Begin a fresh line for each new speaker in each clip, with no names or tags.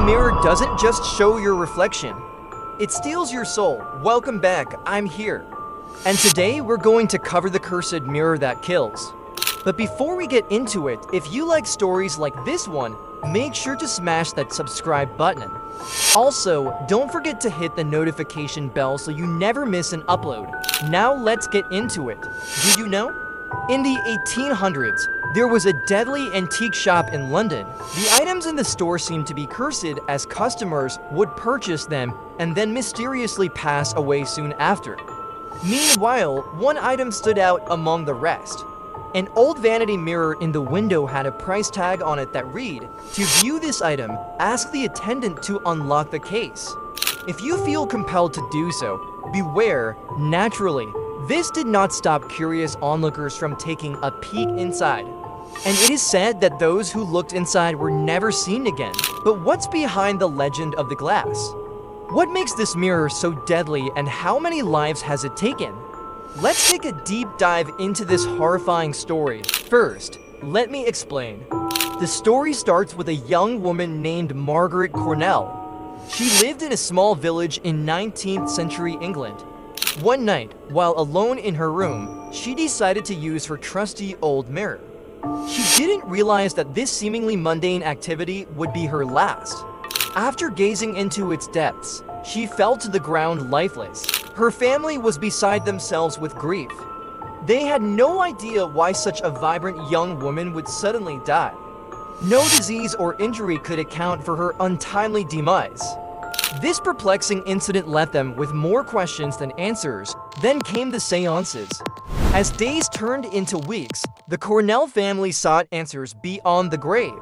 mirror doesn't just show your reflection, it steals your soul. Welcome back, I'm here. And today we're going to cover the cursed mirror that kills. But before we get into it, if you like stories like this one, make sure to smash that subscribe button. Also, don't forget to hit the notification bell so you never miss an upload. Now let's get into it. Did you know? In the 1800s, there was a deadly antique shop in London. The items in the store seemed to be cursed as customers would purchase them and then mysteriously pass away soon after. Meanwhile, one item stood out among the rest. An old vanity mirror in the window had a price tag on it that read, "To view this item, ask the attendant to unlock the case." If you feel compelled to do so, beware. Naturally, this did not stop curious onlookers from taking a peek inside. And it is said that those who looked inside were never seen again. But what's behind the legend of the glass? What makes this mirror so deadly, and how many lives has it taken? Let's take a deep dive into this horrifying story. First, let me explain. The story starts with a young woman named Margaret Cornell. She lived in a small village in 19th century England. One night, while alone in her room, she decided to use her trusty old mirror. She didn't realize that this seemingly mundane activity would be her last. After gazing into its depths, she fell to the ground lifeless. Her family was beside themselves with grief. They had no idea why such a vibrant young woman would suddenly die. No disease or injury could account for her untimely demise. This perplexing incident left them with more questions than answers. Then came the seances. As days turned into weeks, the Cornell family sought answers beyond the grave.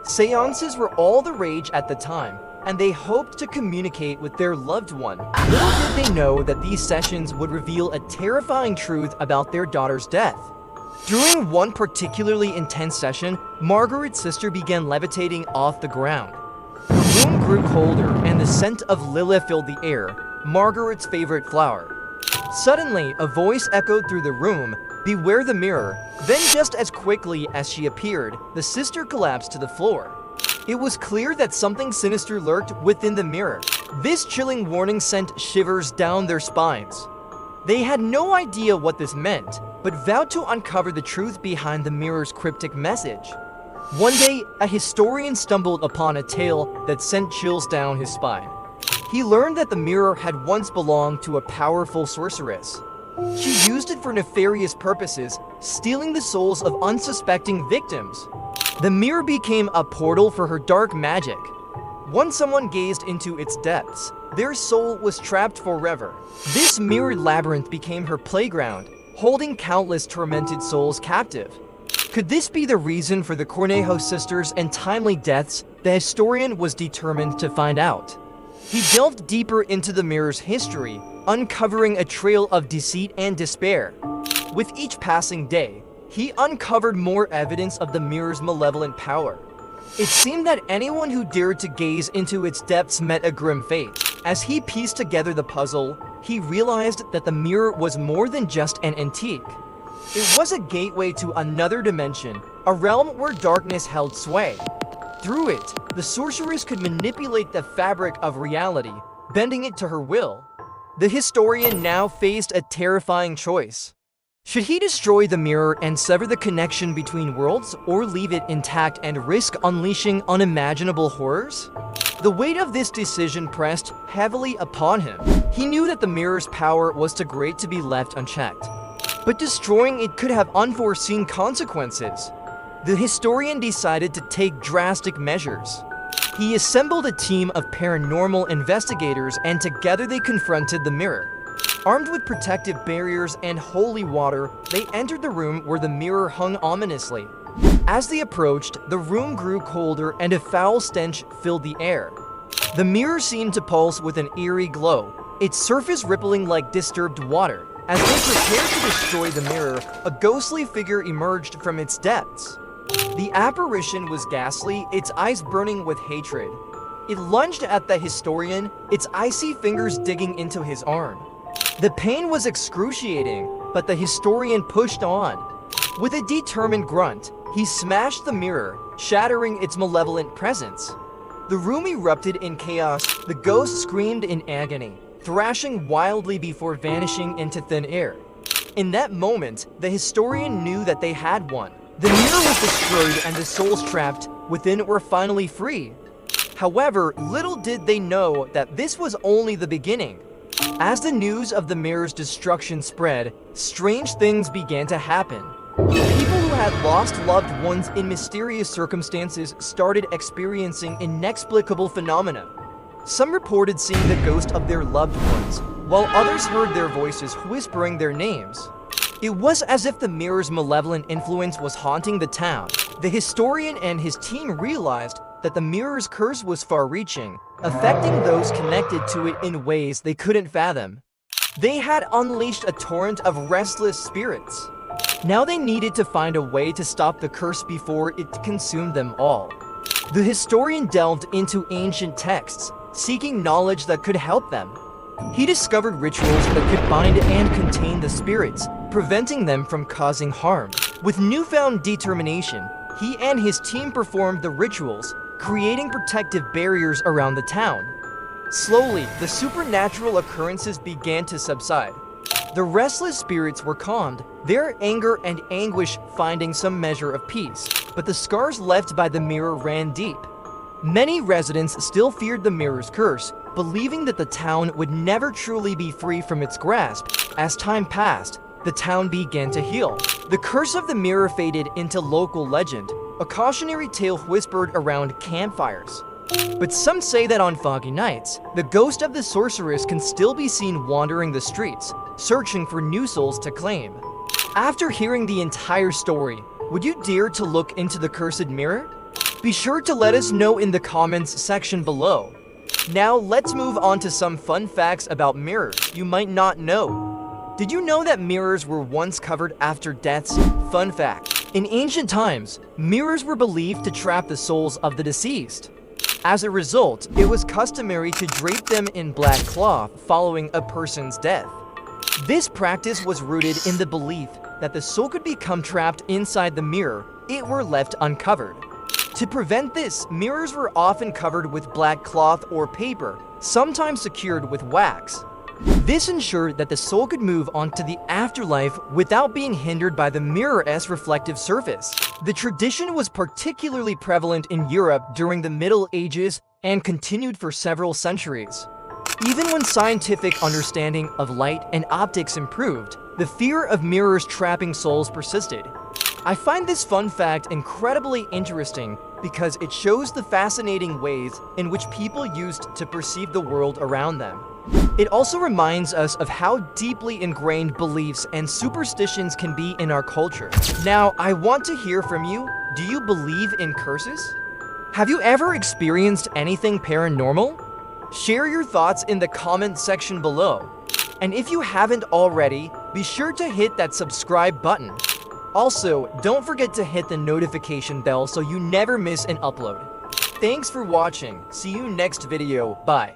Seances were all the rage at the time, and they hoped to communicate with their loved one. Little did they know that these sessions would reveal a terrifying truth about their daughter's death. During one particularly intense session, Margaret's sister began levitating off the ground. The room grew colder, and the scent of lilac filled the air, Margaret's favorite flower. Suddenly, a voice echoed through the room, "Beware the mirror." Then just as quickly as she appeared, the sister collapsed to the floor. It was clear that something sinister lurked within the mirror. This chilling warning sent shivers down their spines. They had no idea what this meant, but vowed to uncover the truth behind the mirror's cryptic message. One day, a historian stumbled upon a tale that sent chills down his spine. He learned that the mirror had once belonged to a powerful sorceress. She used it for nefarious purposes, stealing the souls of unsuspecting victims. The mirror became a portal for her dark magic. Once someone gazed into its depths, their soul was trapped forever. This mirrored labyrinth became her playground, holding countless tormented souls captive. Could this be the reason for the Cornejo sisters' untimely deaths? The historian was determined to find out. He delved deeper into the mirror's history, uncovering a trail of deceit and despair. With each passing day, he uncovered more evidence of the mirror's malevolent power. It seemed that anyone who dared to gaze into its depths met a grim fate. As he pieced together the puzzle, he realized that the mirror was more than just an antique. It was a gateway to another dimension, a realm where darkness held sway. Through it, the sorceress could manipulate the fabric of reality, bending it to her will. The historian now faced a terrifying choice. Should he destroy the mirror and sever the connection between worlds, or leave it intact and risk unleashing unimaginable horrors? The weight of this decision pressed heavily upon him. He knew that the mirror's power was too great to be left unchecked, but destroying it could have unforeseen consequences. The historian decided to take drastic measures. He assembled a team of paranormal investigators, and together they confronted the mirror. Armed with protective barriers and holy water, they entered the room where the mirror hung ominously. As they approached, the room grew colder and a foul stench filled the air. The mirror seemed to pulse with an eerie glow, its surface rippling like disturbed water. As they prepared to destroy the mirror, a ghostly figure emerged from its depths. The apparition was ghastly, its eyes burning with hatred. It lunged at the historian, its icy fingers digging into his arm. The pain was excruciating, but the historian pushed on. With a determined grunt, he smashed the mirror, shattering its malevolent presence. The room erupted in chaos. The ghost screamed in agony, thrashing wildly before vanishing into thin air. In that moment, the historian knew that they had won. The mirror was destroyed and the souls trapped within were finally free. However, little did they know that this was only the beginning. As the news of the mirror's destruction spread, strange things began to happen. People who had lost loved ones in mysterious circumstances started experiencing inexplicable phenomena. Some reported seeing the ghost of their loved ones, while others heard their voices whispering their names. It was as if the mirror's malevolent influence was haunting the town. The historian and his team realized that the mirror's curse was far-reaching, affecting those connected to it in ways they couldn't fathom. They had unleashed a torrent of restless spirits. Now they needed to find a way to stop the curse before it consumed them all. The historian delved into ancient texts, seeking knowledge that could help them. He discovered rituals that could bind and contain the spirits, preventing them from causing harm. With newfound determination, he and his team performed the rituals, creating protective barriers around the town. Slowly, the supernatural occurrences began to subside. The restless spirits were calmed, their anger and anguish finding some measure of peace, but the scars left by the mirror ran deep. Many residents still feared the mirror's curse, believing that the town would never truly be free from its grasp. As time passed, the town began to heal. The curse of the mirror faded into local legend, a cautionary tale whispered around campfires. But some say that on foggy nights, the ghost of the sorceress can still be seen wandering the streets, searching for new souls to claim. After hearing the entire story, would you dare to look into the cursed mirror? Be sure to let us know in the comments section below. Now let's move on to some fun facts about mirrors you might not know. Did you know that mirrors were once covered after deaths? Fun fact: in ancient times, mirrors were believed to trap the souls of the deceased. As a result, it was customary to drape them in black cloth following a person's death. This practice was rooted in the belief that the soul could become trapped inside the mirror if it were left uncovered. To prevent this, mirrors were often covered with black cloth or paper, sometimes secured with wax. This ensured that the soul could move on to the afterlife without being hindered by the mirror's reflective surface. The tradition was particularly prevalent in Europe during the Middle Ages and continued for several centuries. Even when scientific understanding of light and optics improved, the fear of mirrors trapping souls persisted. I find this fun fact incredibly interesting because it shows the fascinating ways in which people used to perceive the world around them. It also reminds us of how deeply ingrained beliefs and superstitions can be in our culture. Now, I want to hear from you. Do you believe in curses? Have you ever experienced anything paranormal? Share your thoughts in the comment section below. And if you haven't already, be sure to hit that subscribe button. Also, don't forget to hit the notification bell so you never miss an upload. Thanks for watching. See you next video. Bye.